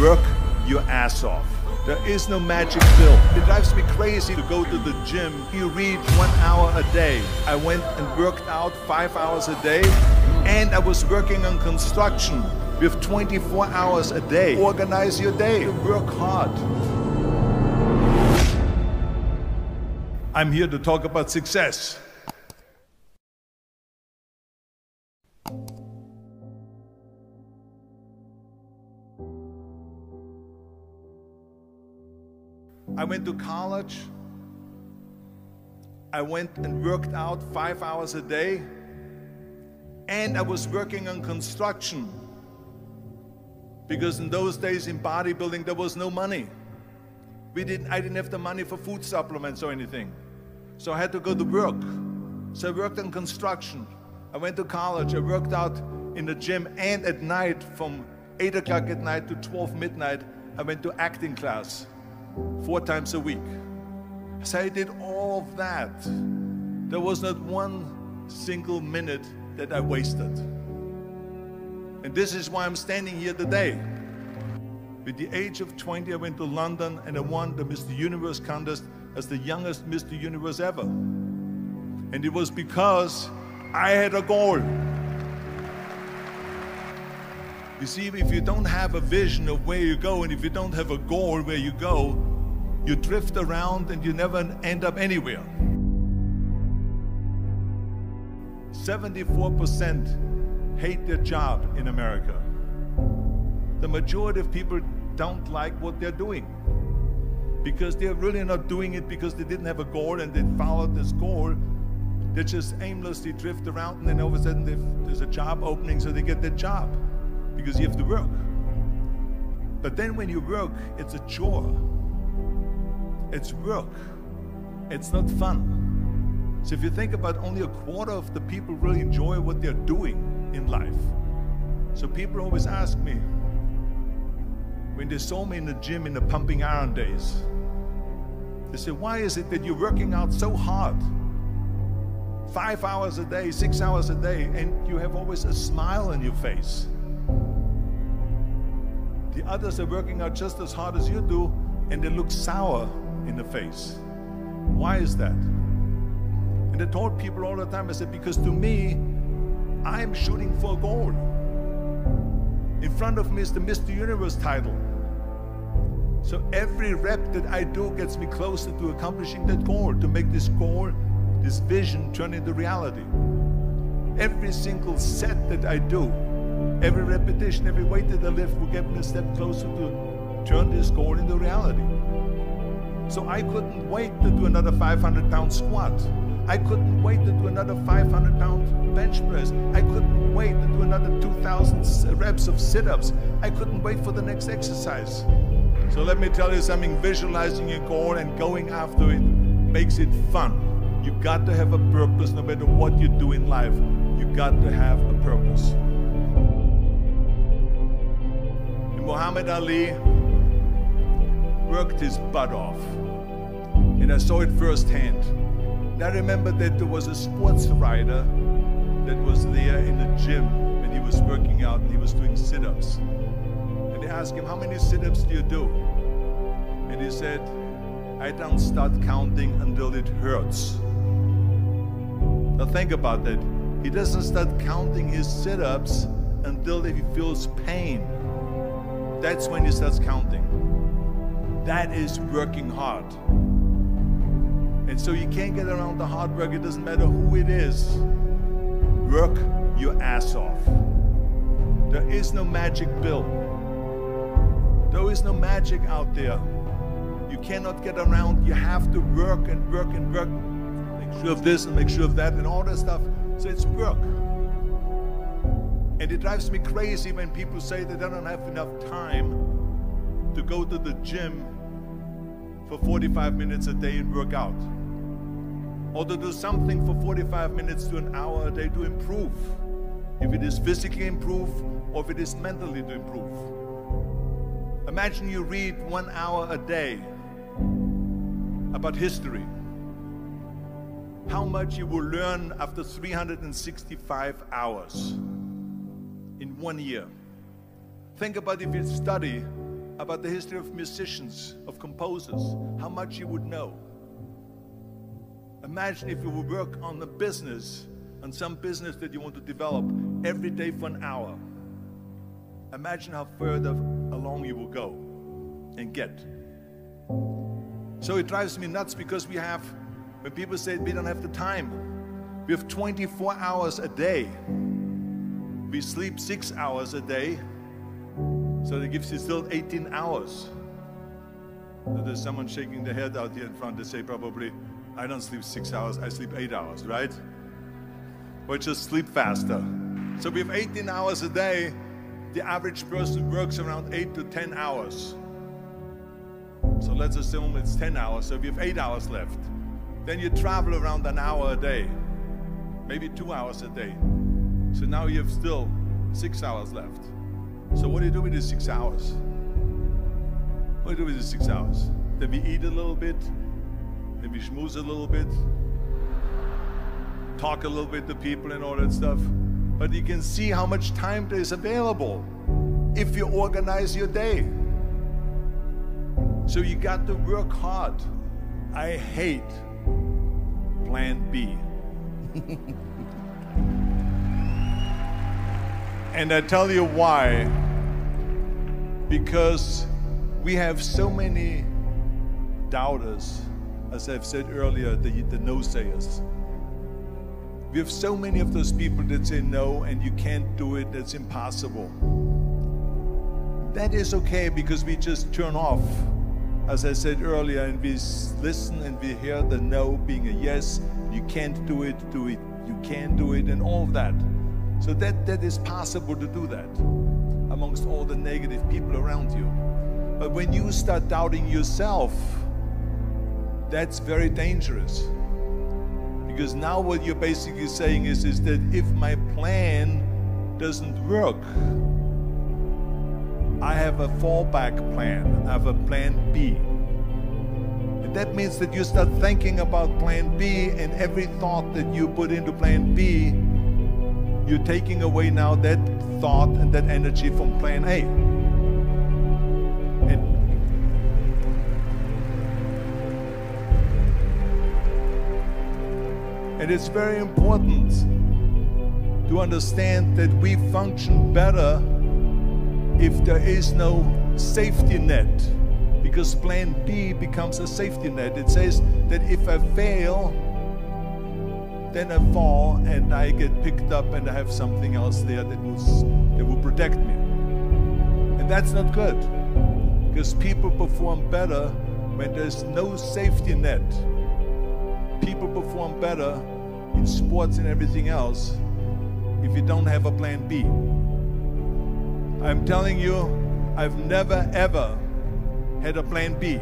Work your ass off. There is no magic pill. It drives me crazy to go to the gym. You read 1 hour a day. I went and worked out 5 hours a day, and I was working on construction with 24 hours a day. Organize your day. Work hard. I'm here to talk about success. I went to college. I went and worked out 5 hours a day, and I was working on construction because in those days in bodybuilding there was no money. I didn't have the money for food supplements or anything, so I had to go to work. So I worked on construction. I went to college. I worked out in the gym, and at night from 8 o'clock at night to 12 midnight I went to acting class 4 times a week. So I did all of that. There was not one single minute that I wasted. And this is why I'm standing here today. At the age of 20, I went to London and I won the Mr. Universe contest as the youngest Mr. Universe ever. And it was because I had a goal. You see, if you don't have a vision of where you go, and if you don't have a goal where you go, you drift around and you never end up anywhere. 74% hate their job in America. The majority of people don't like what they're doing because they're really not doing it because they didn't have a goal and they followed this goal. They just aimlessly drift around, and then all of a sudden there's a job opening, so they get their job because you have to work. But then when you work, it's a chore. It's work. It's not fun. So if you think about, only a quarter of the people really enjoy what they're doing in life. So people always ask me, when they saw me in the gym in the pumping iron days, they say, why is it that you're working out so hard? 5 hours a day, 6 hours a day, and you have always a smile on your face. The others are working out just as hard as you do, and they look sour in the face. Why is that? And I told people all the time, I said, because to me, I'm shooting for a goal. In front of me is the Mr. Universe title. So every rep that I do gets me closer to accomplishing that goal, to make this goal, this vision, turn into reality. Every single set that I do, every repetition, every weight that I lift will get me a step closer to turn this goal into reality. So I couldn't wait to do another 500-pound squat. I couldn't wait to do another 500-pound bench press. I couldn't wait to do another 2,000 reps of sit-ups. I couldn't wait for the next exercise. So let me tell you something, visualizing your goal and going after it makes it fun. You got to have a purpose no matter what you do in life. You got to have a purpose. And Muhammad Ali worked his butt off, and I saw it firsthand. And I remember that there was a sports writer that was there in the gym when he was working out and he was doing sit-ups. And they asked him, how many sit-ups do you do? And he said, I don't start counting until it hurts. Now think about that. He doesn't start counting his sit-ups until he feels pain. That's when he starts counting. That is working hard. And so you can't get around the hard work. It doesn't matter who it is. Work your ass off. There is no magic pill. There is no magic out there. You cannot get around. You have to work and work and work. Make sure of this and make sure of that and all that stuff. So it's work. And it drives me crazy when people say that they don't have enough time to go to the gym for 45 minutes a day and work out. Or to do something for 45 minutes to an hour a day to improve. If it is physically improve or if it is mentally to improve. Imagine you read 1 hour a day about history. How much you will learn after 365 hours in 1 year. Think about if you study about the history of musicians, of composers, how much you would know. Imagine if you would work on a business, on some business that you want to develop every day for an hour. Imagine how further along you will go and get. So it drives me nuts because when people say we don't have the time, we have 24 hours a day. We sleep 6 hours a day, so that gives you still 18 hours. So there's someone shaking their head out here in front. They say probably, I don't sleep 6 hours, I sleep 8 hours, right? Or just sleep faster. So we have 18 hours a day. The average person works around 8 to 10 hours. So let's assume it's 10 hours, so we have 8 hours left. Then you travel around an hour a day, maybe 2 hours a day. So now you have still 6 hours left. So what do you do with these 6 hours? What do you do with these 6 hours? Then we eat a little bit, then we schmooze a little bit, talk a little bit to people and all that stuff. But you can see how much time there is available if you organize your day. So you got to work hard. I hate plan B. And I tell you why. Because we have so many doubters, as I've said earlier, the no-sayers. We have so many of those people that say no and you can't do it, that's impossible. That is okay because we just turn off, as I said earlier, and we listen and we hear the no being a yes. You can't do it, you can do it, and all of that. So that is possible to do that amongst all the negative people around you. But when you start doubting yourself, that's very dangerous. Because now what you're basically saying is that if my plan doesn't work, I have a fallback plan, I have a plan B. And that means that you start thinking about plan B, and every thought that you put into plan B, you're taking away now that thought and that energy from plan A. And it's very important to understand that we function better if there is no safety net, because plan B becomes a safety net. It says that if I fail, then I fall and I get picked up and I have something else there that will protect me. And that's not good, because people perform better when there's no safety net. People perform better in sports and everything else if you don't have a plan B. I'm telling you, I've never ever had a plan B.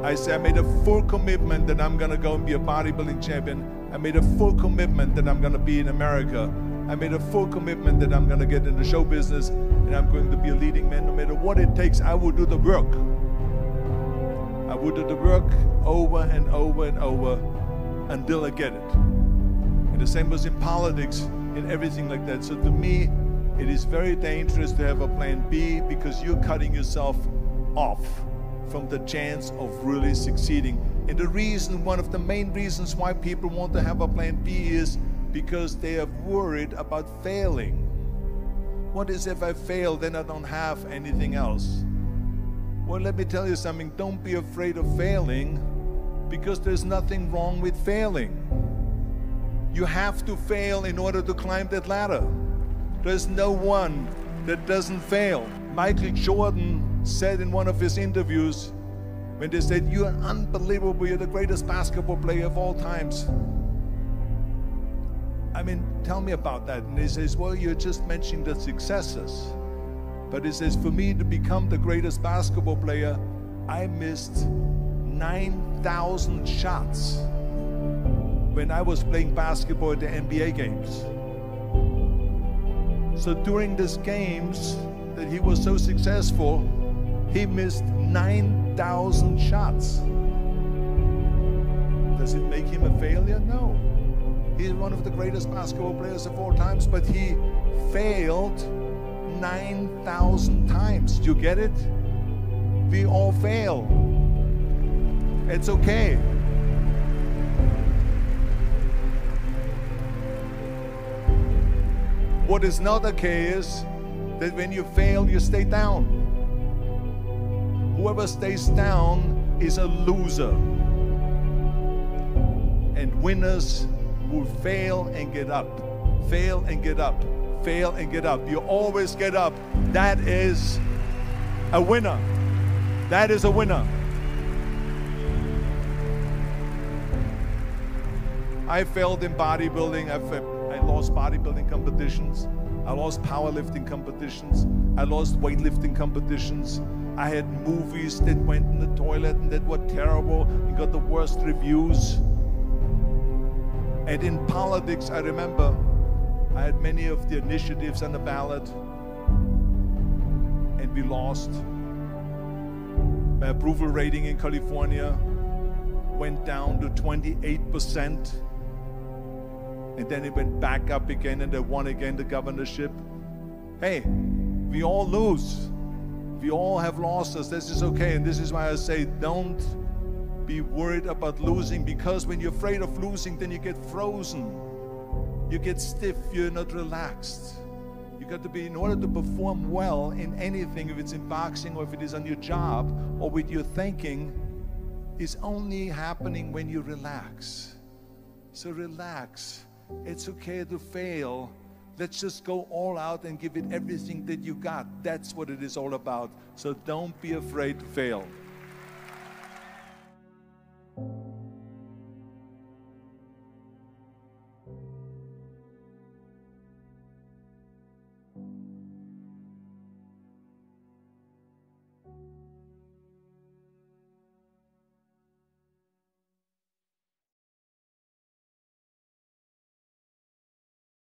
I made a full commitment that I'm gonna go and be a bodybuilding champion. I made a full commitment that I'm gonna be in America. I made a full commitment that I'm gonna get in the show business and I'm going to be a leading man. No matter what it takes, I will do the work. I will do the work over and over and over until I get it. And the same was in politics and everything like that. So to me, it is very dangerous to have a plan B, because you're cutting yourself off from the chance of really succeeding. And the reason, one of the main reasons why people want to have a plan B is because they are worried about failing. What is if I fail, then I don't have anything else? Well, let me tell you something. Don't be afraid of failing, because there's nothing wrong with failing. You have to fail in order to climb that ladder. There's no one that doesn't fail. Michael Jordan said in one of his interviews, when they said, "You're unbelievable, you're the greatest basketball player of all times." I mean, tell me about that. And he says, well, you're just mentioning the successes. But he says, for me to become the greatest basketball player, I missed 9,000 shots when I was playing basketball at the NBA games. So during these games that he was so successful, he missed 9,000 shots. Does it make him a failure? No. He's one of the greatest basketball players of all times, but he failed 9,000 times. Do you get it? We all fail. It's okay. What is not okay is that when you fail, you stay down. Whoever stays down is a loser. And winners will fail and get up, fail and get up, fail and get up. You always get up. That is a winner. That is a winner. I failed in bodybuilding. I lost bodybuilding competitions. I lost powerlifting competitions. I lost weightlifting competitions. I had movies that went in the toilet and that were terrible and got the worst reviews. And in politics, I remember I had many of the initiatives on the ballot, and we lost. My approval rating in California went down to 28%, and then it went back up again, and I won again the governorship. Hey, we all lose. We all have losses. This is okay, and this is why I say don't be worried about losing, because when you're afraid of losing, then you get frozen. You get stiff, you're not relaxed. You got to be, in order to perform well in anything, if it's in boxing or if it is on your job or with your thinking, is only happening when you relax. So relax. It's okay to fail. Let's just go all out and give it everything that you got. That's what it is all about. So don't be afraid to fail.